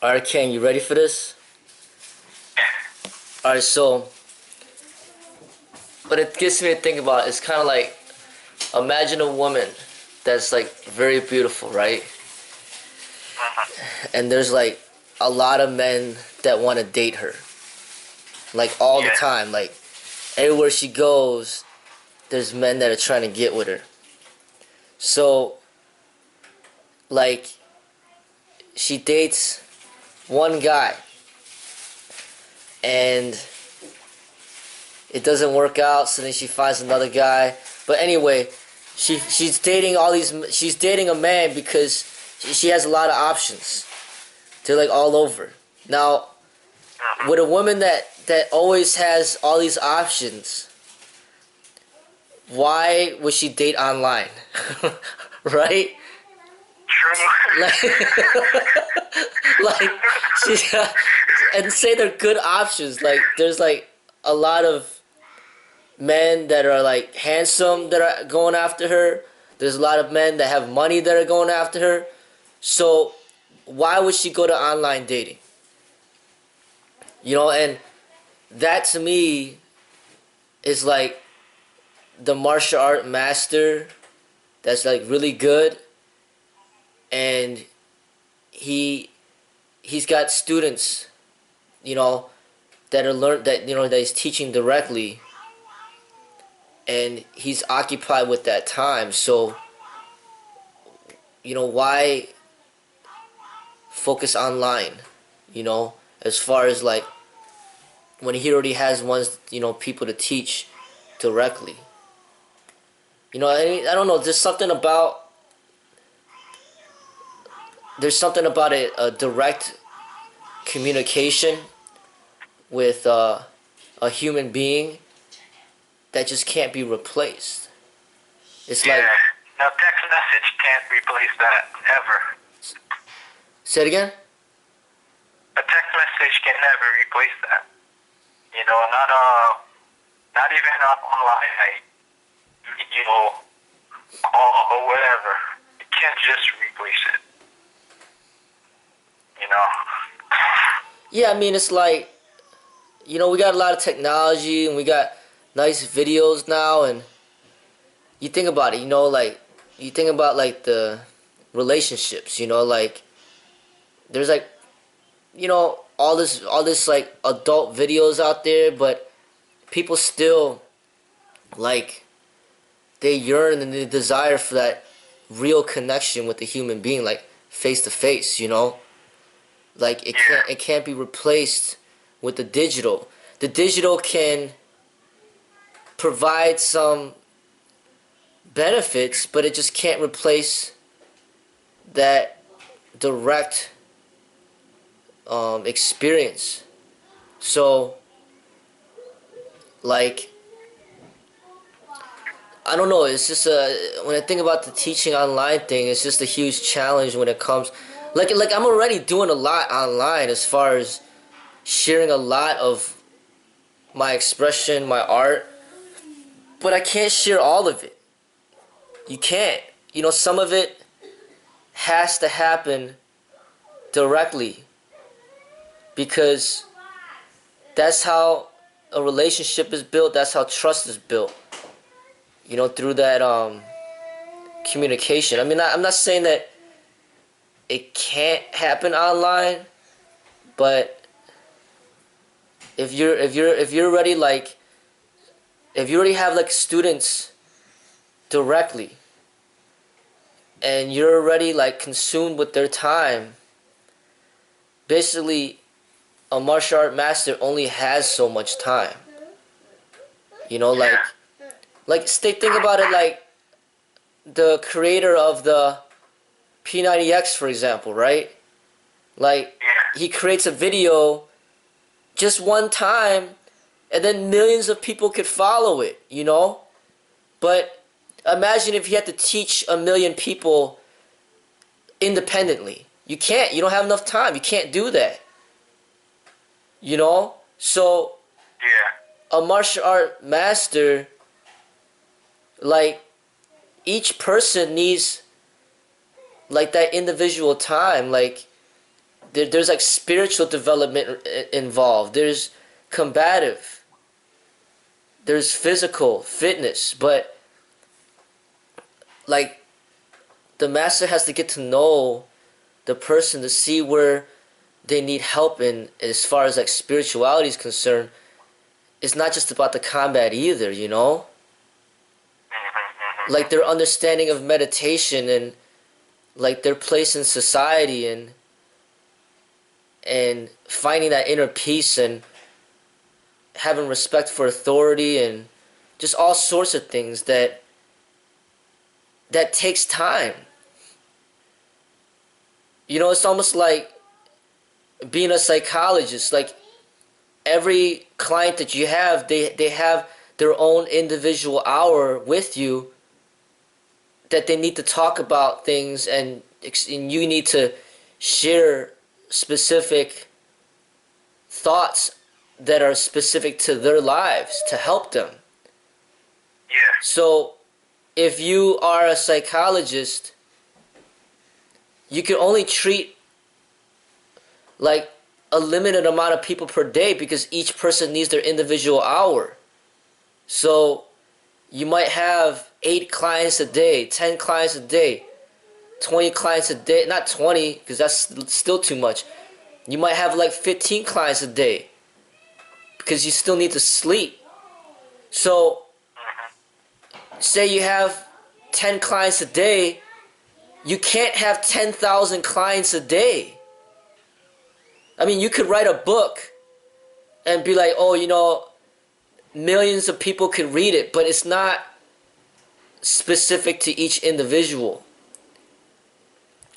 Alright, King, you ready for this? Alright, so what it gets me to think about is kind of like imagine a woman that's like very beautiful, right? And there's like a lot of men that want to date her, like all the Yeah. time. Like everywhere she goes, there's men that are trying to get with her. So, like, she dates one guy, and it doesn't work out. So then she finds another guy. But anyway, she's dating all these. She's dating a man because she has a lot of options. They're like all over. Now, with a woman that always has all these options, why would she date online? Right? True. Like, like she, and say they're good options. Like there's like a lot of men that are like handsome that are going after her. There's a lot of men that have money that are going after her. So why would she go to online dating? You know, and that to me is like the martial art master that's like really good, and he's got students, you know, that are learned that that he's teaching directly, and he's occupied with that time. So why focus online? As far as like when he already has ones, people to teach directly. I don't know. There's something about it, a direct communication with a human being that just can't be replaced. It's Yeah. like, No, text message can't replace that ever. say it again. A text message can never replace that. Not even online, like, or whatever. It can't just replace it. You know. Yeah, I mean, it's like, we got a lot of technology and we got nice videos now, and you think about it, like, you think about like the relationships, like there's like, all this like adult videos out there, but people still like they yearn and they desire for that real connection with the human being, like face to face, like it can't be replaced with the digital. The digital can provide some benefits, but it just can't replace that direct experience. So, like, I don't know. It's just when I think about the teaching online thing, it's just a huge challenge when it comes. Like I'm already doing a lot online as far as sharing a lot of my expression, my art, but I can't share all of it. You can't. Some of it has to happen directly, because that's how a relationship is built. That's how trust is built. Through that communication. I mean, I'm not saying that it can't happen online, but if you're already like, if you already have like students directly, and you're already like consumed with their time, basically a martial art master only has so much time. Think about it, like the creator of the P90X, for example, right? Like, he creates a video just one time, and then millions of people could follow it, But imagine if you had to teach a million people independently. You can't. You don't have enough time. You can't do that. So Yeah. a martial art master, like, each person needs like that individual time. Like, there's like spiritual development involved. There's combative. There's physical fitness, but like the master has to get to know the person to see where they need help in as far as like spirituality is concerned. It's not just about the combat either, you know? Like their understanding of meditation and like their place in society and finding that inner peace and having respect for authority and just all sorts of things that takes time. You know, it's almost like being a psychologist. Like every client that you have, they have their own individual hour with you that they need to talk about things, and you need to share specific thoughts that are specific to their lives to help them. Yeah. So if you are a psychologist, you can only treat like a limited amount of people per day because each person needs their individual hour. So you might have 8 clients a day, 10 clients a day, 20 clients a day. Not 20 because that's still too much. You might have like 15 clients a day because you still need to sleep. So say you have 10 clients a day, you can't have 10,000 clients a day. I mean, you could write a book and be like, oh, you know, millions of people could read it, but it's not specific to each individual,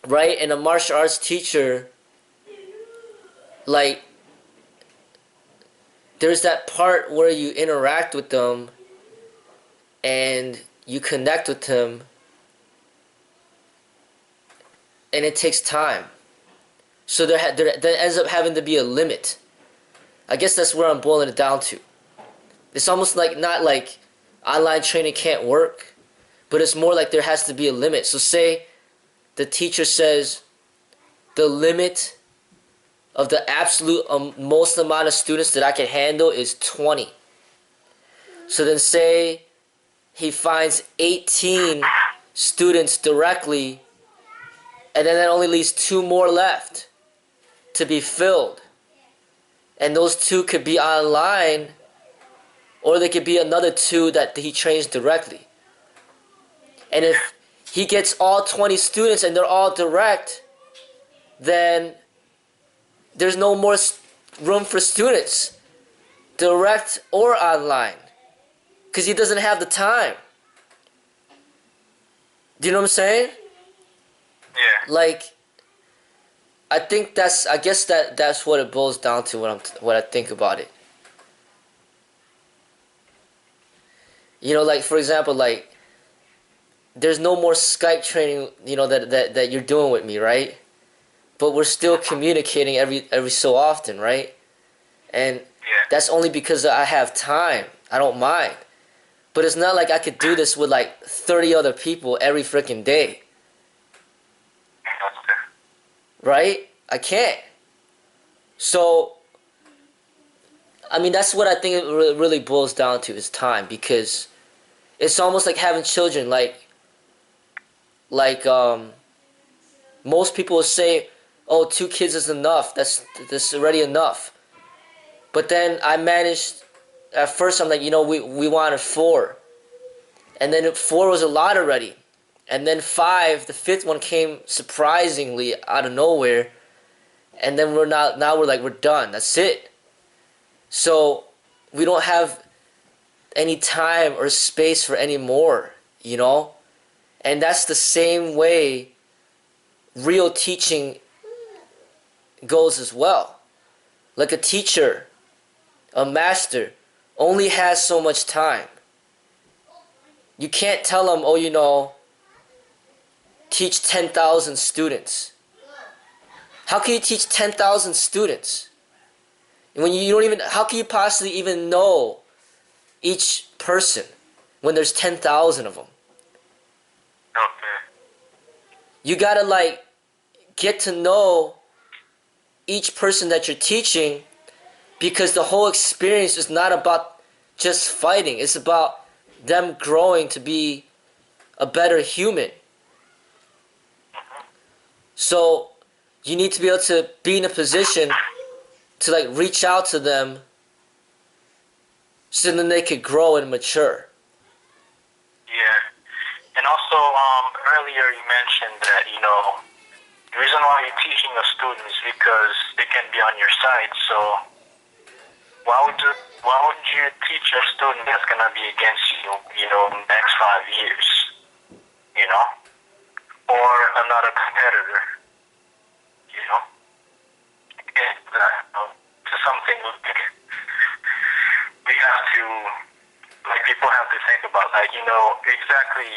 right? And a martial arts teacher, like, there's that part where you interact with them and you connect with them, and it takes time. So there ends up having to be a limit. I guess that's where I'm boiling it down to. It's almost like not like online training can't work, but it's more like there has to be a limit. So say the teacher says the limit of the absolute most amount of students that I can handle is 20. So then say he finds 18 students directly, and then that only leaves 2 more left to be filled. And those 2 could be online, or they could be another 2 that he trains directly. And if he gets all 20 students and they're all direct, then there's no more room for students, direct or online, because he doesn't have the time. Do you know what I'm saying? Yeah. Like, I guess that's what it boils down to when I think about it. You know, like for example, like there's no more Skype training, you know, that you're doing with me, right? But we're still communicating every so often, right? And that's only because I have time. I don't mind. But it's not like I could do this with like 30 other people every freaking day. Right? I can't. So, I mean, that's what I think it really boils down to is time, because it's almost like having children. Like most people will say, oh, 2 kids is enough. That's already enough. But then I managed, at first I'm like, you know, we wanted 4. And then 4 was a lot already. And then 5, the 5th one came surprisingly out of nowhere. And then now we're like, we're done. That's it. So we don't have any time or space for any more, you know? And that's the same way real teaching goes as well. Like a teacher, a master, only has so much time. You can't tell them, oh, you know, teach 10,000 students. How can you teach 10,000 students? When you don't even, how can you possibly even know each person when there's 10,000 of them? Okay. You gotta like get to know each person that you're teaching, because the whole experience is not about just fighting. It's about them growing to be a better human. So you need to be able to be in a position to like reach out to them so then they could grow and mature. Yeah. And also, earlier you mentioned that, the reason why you're teaching a student is because they can be on your side. So why would you teach a student that's gonna be against you, next 5 years, or another competitor, And to something like we have to, like people have to think about, like, exactly,